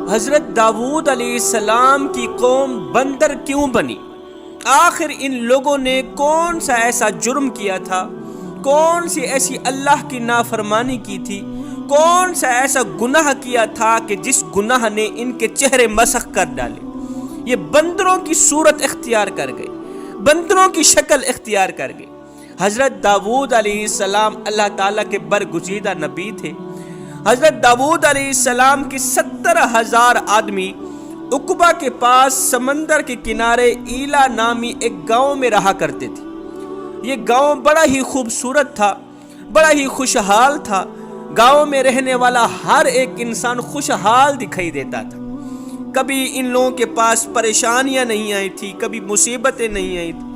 حضرت داؤد علیہ السلام کی قوم بندر کیوں بنی؟ آخر ان لوگوں نے کون سا ایسا جرم کیا تھا، کون سی ایسی اللہ کی نافرمانی کی تھی، کون سا ایسا گناہ کیا تھا کہ جس گناہ نے ان کے چہرے مسخ کر ڈالے؟ یہ بندروں کی صورت اختیار کر گئے، بندروں کی شکل اختیار کر گئے۔ حضرت داؤد علیہ السلام اللہ تعالیٰ کے برگزیدہ نبی تھے۔ حضرت داؤد علیہ السلام کی 70,000 آدمی عقبہ کے پاس سمندر کے کنارے ایلا نامی ایک گاؤں میں رہا کرتے تھے۔ یہ گاؤں بڑا ہی خوبصورت تھا، بڑا ہی خوشحال تھا۔ گاؤں میں رہنے والا ہر ایک انسان خوشحال دکھائی دیتا تھا۔ کبھی ان لوگوں کے پاس پریشانیاں نہیں آئی تھی، کبھی مصیبتیں نہیں آئی تھی،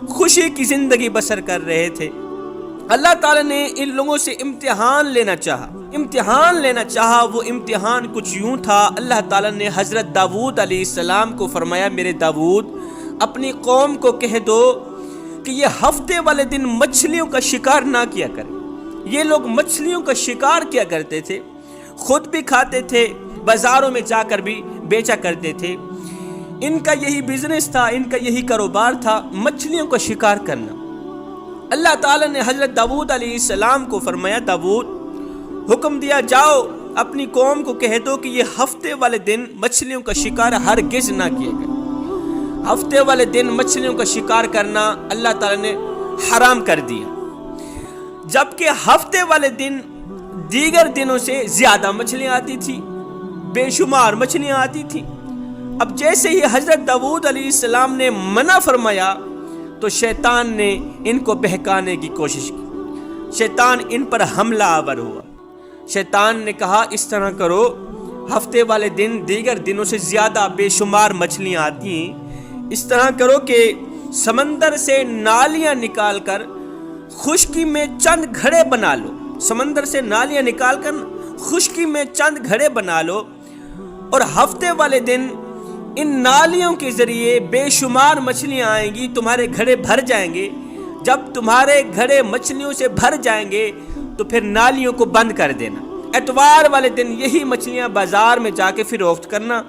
خوشی کی زندگی بسر کر رہے تھے۔ اللہ تعالیٰ نے ان لوگوں سے امتحان لینا چاہا۔ وہ امتحان کچھ یوں تھا، اللہ تعالیٰ نے حضرت داؤد علیہ السلام کو فرمایا، میرے داؤد اپنی قوم کو کہہ دو کہ یہ ہفتے والے دن مچھلیوں کا شکار نہ کیا کریں۔ یہ لوگ مچھلیوں کا شکار کیا کرتے تھے، خود بھی کھاتے تھے، بازاروں میں جا کر بھی بیچا کرتے تھے۔ ان کا یہی بزنس تھا، ان کا یہی کاروبار تھا، مچھلیوں کا شکار کرنا۔ اللہ تعالیٰ نے حضرت داؤد علیہ السلام کو فرمایا، داؤد حکم دیا، جاؤ اپنی قوم کو کہہ دو کہ یہ ہفتے والے دن مچھلیوں کا شکار ہرگز نہ کیے گئے۔ ہفتے والے دن مچھلیوں کا شکار کرنا اللہ تعالیٰ نے حرام کر دیا، جبکہ ہفتے والے دن دیگر دنوں سے زیادہ مچھلیاں آتی تھی، بے شمار مچھلیاں آتی تھیں۔ اب جیسے ہی حضرت داؤد علیہ السلام نے منع فرمایا تو شیطان نے ان کو بہکانے کی کوشش کی۔ شیطان ان پر حملہ آور ہوا۔ شیطان نے کہا، اس طرح کرو، ہفتے والے دن دیگر دنوں سے زیادہ بے شمار مچھلیاں آتی ہیں، اس طرح کرو کہ سمندر سے نالیاں نکال کر خشکی میں چند گھڑے بنا لو۔ سمندر سے نالیاں نکال کر خشکی میں چند گھڑے بنا لو، اور ہفتے والے دن ان نالیوں کے ذریعے بے شمار مچھلیاں آئیں گی، تمہارے گھڑے بھر جائیں گے۔ جب تمہارے گھڑے مچھلیوں سے بھر جائیں گے تو پھر نالیوں کو بند کر دینا۔ اتوار والے دن یہی مچھلیاں بازار میں جا کے فروخت کرنا،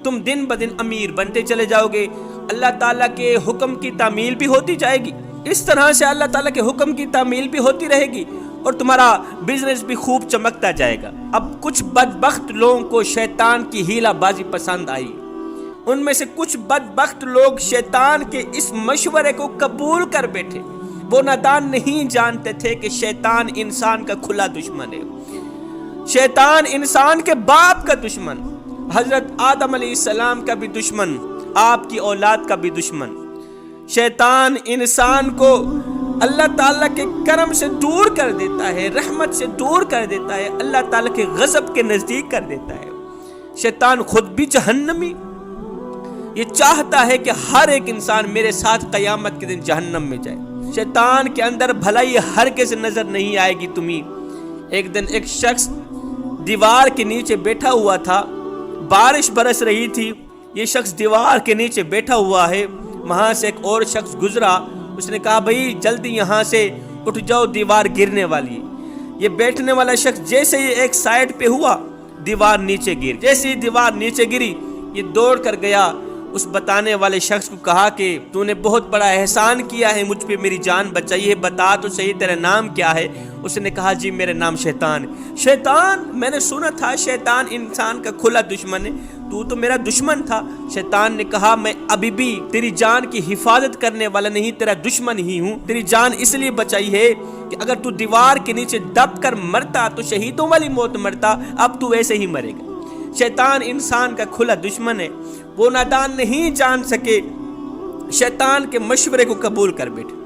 تم دن بدن امیر بنتے چلے جاؤ گے۔ اللہ تعالیٰ کے حکم کی تعمیل بھی ہوتی جائے گی۔ اس طرح سے اللہ تعالیٰ کے حکم کی تعمیل بھی ہوتی رہے گی اور تمہارا بزنس بھی خوب چمکتا جائے گا۔ اب کچھ بدبخت لوگوں کو شیطان کی ہیلا بازی پسند آئی۔ ان میں سے کچھ بدبخت لوگ شیطان کے اس مشورے کو قبول کر بیٹھے۔ وہ نادان نہیں جانتے تھے کہ شیطان انسان کا کھلا دشمن ہے، شیطان انسان کے باپ کا دشمن، حضرت آدم علیہ السلام کا بھی دشمن، آپ کی اولاد کا بھی دشمن۔ شیطان انسان کو اللہ تعالیٰ کے کرم سے دور کر دیتا ہے، رحمت سے دور کر دیتا ہے، اللہ تعالیٰ کے غضب کے نزدیک کر دیتا ہے۔ شیطان خود بھی جہنمی، یہ چاہتا ہے کہ ہر ایک انسان میرے ساتھ قیامت کے دن جہنم میں جائے۔ شیطان کے اندر بھلائی ہرگز نظر نہیں آئے گی تمہیں۔ ایک دن ایک شخص دیوار کے نیچے بیٹھا ہوا تھا، بارش برس رہی تھی، یہ شخص دیوار کے نیچے بیٹھا ہوا ہے، وہاں سے ایک اور شخص گزرا، اس نے کہا، بھائی جلدی یہاں سے اٹھ جاؤ، دیوار گرنے والی ہے۔ یہ بیٹھنے والا شخص جیسے ہی ایک سائیڈ پہ ہوا، دیوار نیچے گر، جیسے ہی دیوار نیچے گری، یہ دوڑ کر گیا، اس بتانے والے شخص کو کہا کہ تو نے بہت بڑا احسان کیا ہے، مجھ پہ میری جان بچائی ہے، بتا تو صحیح تیرا نام کیا ہے؟ اس نے کہا، جی میرا نام شیطان ہے۔ شیطان، میں نے سنا تھا شیطان انسان کا کھلا دشمن ہے، تو میرا دشمن تھا۔ شیطان نے کہا، میں ابھی بھی تیری جان کی حفاظت کرنے والا نہیں، تیرا دشمن ہی ہوں۔ تیری جان اس لیے بچائی ہے کہ اگر تو دیوار کے نیچے دب کر مرتا تو شہیدوں والی موت مرتا، اب تو ویسے ہی مرے گا۔ شیطان انسان کا کھلا دشمن ہے، وہ نادان نہیں جان سکے، شیطان کے مشورے کو قبول کر بیٹھے۔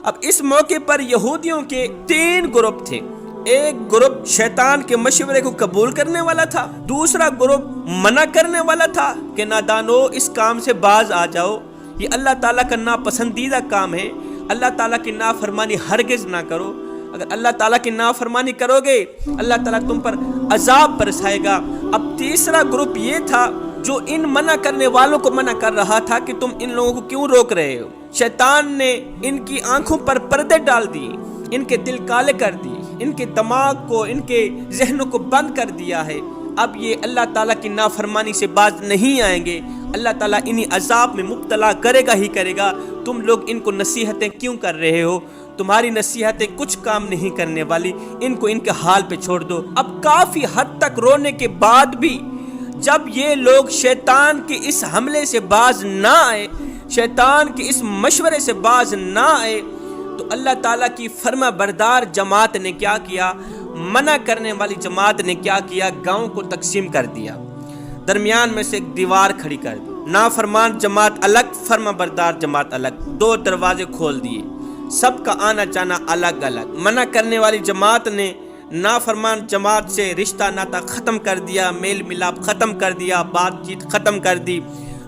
اب اس موقع پر یہودیوں کے 3 گروپ تھے۔ ایک گروپ شیطان کے مشورے کو قبول کرنے والا تھا، دوسرا گروپ منع کرنے والا تھا کہ نادانو اس کام سے باز آ جاؤ، یہ اللہ تعالیٰ کا ناپسندیدہ کام ہے، اللہ تعالیٰ کی نافرمانی ہرگز نہ کرو، اگر اللہ تعالیٰ کی نافرمانی کرو گے اللہ تعالیٰ تم پر عذاب برسائے گا۔ اب تیسرا گروپ یہ تھا جو ان منع کرنے والوں کو منع کر رہا تھا کہ تم ان لوگوں کو کیوں روک رہے ہو۔ شیطان نے ان کی آنکھوں پر پردے ڈال دیے، ان کے دل کالے کر دیے، ان کے دماغ کو، ان کے ذہنوں کو بند کر دیا ہے، اب یہ اللہ تعالیٰ کی نافرمانی سے باز نہیں آئیں گے، اللہ تعالیٰ انہی عذاب میں مبتلا کرے گا ہی کرے گا۔ تم لوگ ان کو نصیحتیں کیوں کر رہے ہو؟ تمہاری نصیحتیں کچھ کام نہیں کرنے والی، ان کو ان کے حال پہ چھوڑ دو۔ اب کافی حد تک رونے کے بعد بھی جب یہ لوگ شیطان کے اس حملے سے باز نہ آئے، شیطان کے اس مشورے سے باز نہ آئے، تو اللہ تعالیٰ کی فرما بردار جماعت نے کیا کیا؟ منع کرنے والی جماعت نے کیا کیا؟ گاؤں کو تقسیم کر دیا، درمیان میں سے ایک دیوار کھڑی کر دی، نافرمان جماعت الگ، فرما بردار جماعت الگ، دو دروازے کھول دیے، سب کا آنا جانا الگ الگ۔ منع کرنے والی جماعت نے نافرمان جماعت سے رشتہ ناتا ختم کر دیا، میل ملاپ ختم کر دیا، بات چیت ختم کر دی،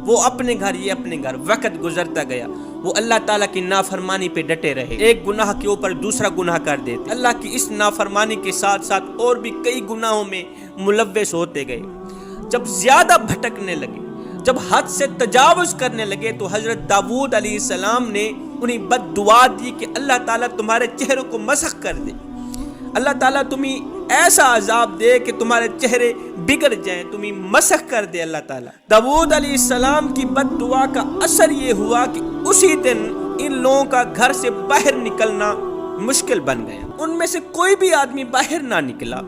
وہ اپنے گھر یہ اپنے گھر۔ وقت گزرتا گیا، وہ اللہ تعالیٰ کی نافرمانی پہ ڈٹے رہے، ایک گناہ کے اوپر دوسرا گناہ کر دیتے، اللہ کی اس نافرمانی کے ساتھ ساتھ اور بھی کئی گناہوں میں ملوث ہوتے گئے۔ جب زیادہ بھٹکنے لگے، جب حد سے تجاوز کرنے لگے، تو حضرت داؤد علیہ السلام نے انہیں بد دعا دی کہ اللہ تعالیٰ تمہارے چہروں کو مسخ کر دے، اللہ تعالیٰ تمہیں ایسا عذاب دے کہ تمہارے چہرے بگڑ جائیں، تمہیں مسخ کر دے اللہ تعالیٰ۔ داؤد علیہ السلام کی بد دعا کا اثر یہ ہوا کہ اسی دن ان لوگوں کا گھر سے باہر نکلنا مشکل بن گیا، ان میں سے کوئی بھی آدمی باہر نہ نکلا۔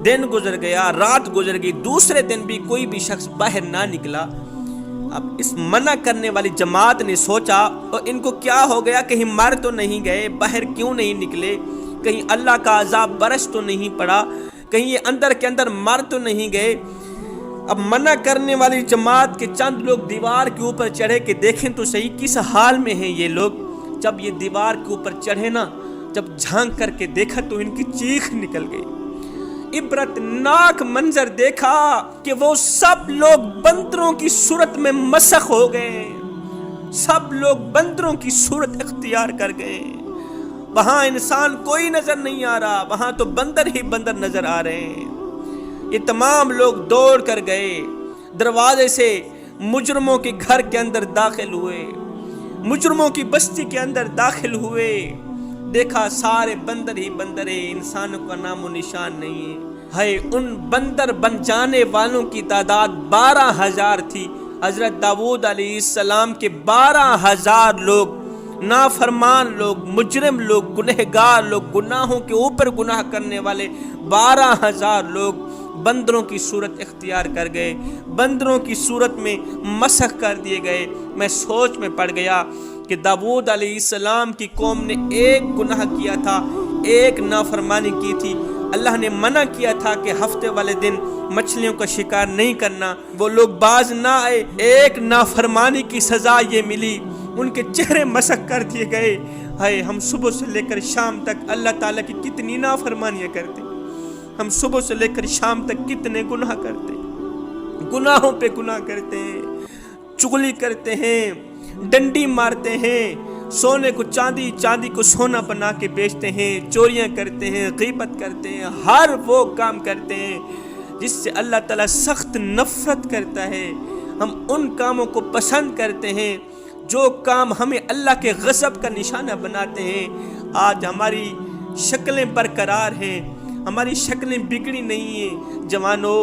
دن گزر گیا، رات گزر گئی، دوسرے دن بھی کوئی بھی شخص باہر نہ نکلا۔ اب اس منع کرنے والی جماعت نے سوچا اور ان کو کیا ہو گیا، کہیں مر تو نہیں گئے، باہر کیوں نہیں نکلے، کہیں اللہ کا عذاب برس تو نہیں پڑا، کہیں یہ اندر کے اندر مر تو نہیں گئے۔ اب منع کرنے والی جماعت کے چند لوگ دیوار کے اوپر چڑھے کہ دیکھیں تو صحیح کس حال میں ہیں یہ لوگ۔ جب یہ دیوار کے اوپر چڑھے نا، جب جھانک کر کے دیکھا تو ان کی چیخ نکل گئی، عبرت ناک منظر دیکھا کہ وہ سب لوگ بندروں کی صورت میں مسخ ہو گئے، سب لوگ بندروں کی صورت اختیار کر گئے۔ وہاں انسان کوئی نظر نہیں آ رہا، وہاں تو بندر ہی بندر نظر آ رہے ہیں۔ یہ تمام لوگ دوڑ کر گئے، دروازے سے مجرموں کے گھر کے اندر داخل ہوئے، مجرموں کی بستی کے اندر داخل ہوئے، دیکھا سارے بندر ہی بندر ہیں، انسانوں کا نام و نشان نہیں ہے۔ ان بندر بن جانے والوں کی تعداد 12,000 تھی۔ حضرت داؤد علیہ السلام کے 12,000 لوگ، نافرمان لوگ، مجرم لوگ، گنہگار لوگ، گناہوں کے اوپر گناہ کرنے والے 12,000 لوگ بندروں کی صورت اختیار کر گئے، بندروں کی صورت میں مسخ کر دیے گئے۔ میں سوچ میں پڑ گیا کہ داؤد علیہ السلام کی قوم نے ایک گناہ کیا تھا، ایک نافرمانی کی تھی، اللہ نے منع کیا تھا کہ ہفتے والے دن مچھلیوں کا شکار نہیں کرنا، وہ لوگ باز نہ آئے، ایک نافرمانی کی سزا یہ ملی، ان کے چہرے مسخ کر دیے گئے۔ ہائے، ہم صبح سے لے کر شام تک اللہ تعالیٰ کی کتنی نافرمانیاں کرتے، ہم صبح سے لے کر شام تک کتنے گناہ کرتے، گناہوں پہ گناہ کرتے ہیں، چغلی کرتے ہیں، ڈنڈی مارتے ہیں، سونے کو چاندی، چاندی کو سونا بنا کے بیچتے ہیں، چوریاں کرتے ہیں، غیبت کرتے ہیں، ہر وہ کام کرتے ہیں جس سے اللہ تعالیٰ سخت نفرت کرتا ہے۔ ہم ان کاموں کو پسند کرتے ہیں جو کام ہمیں اللہ کے غضب کا نشانہ بناتے ہیں۔ آج ہماری شکلیں برقرار ہیں، ہماری شکلیں بگڑی نہیں ہیں۔ جوانو،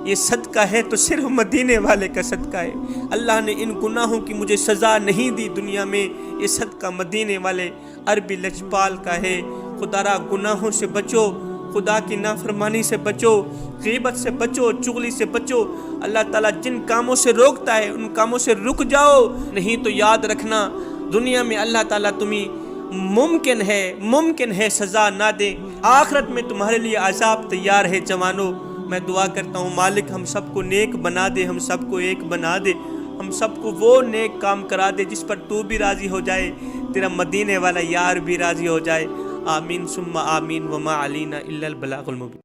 یہ صدقہ ہے تو صرف مدینے والے کا صدقہ ہے۔ اللہ نے ان گناہوں کی مجھے سزا نہیں دی دنیا میں، یہ صدقہ مدینے والے عربی لجپال کا ہے۔ خدا را گناہوں سے بچو، خدا کی نافرمانی سے بچو، غیبت سے بچو، چغلی سے بچو۔ اللہ تعالیٰ جن کاموں سے روکتا ہے ان کاموں سے رک جاؤ، نہیں تو یاد رکھنا دنیا میں اللہ تعالیٰ تمہیں ممکن ہے سزا نہ دے، آخرت میں تمہارے لیے عذاب تیار ہے۔ جوانو، میں دعا کرتا ہوں مالک ہم سب کو نیک بنا دے، ہم سب کو ایک بنا دے، ہم سب کو وہ نیک کام کرا دے جس پر تو بھی راضی ہو جائے، تیرا مدینے والا یار بھی راضی ہو جائے۔ آمین ثم آمین، وما علینا الا البلاغ المبین۔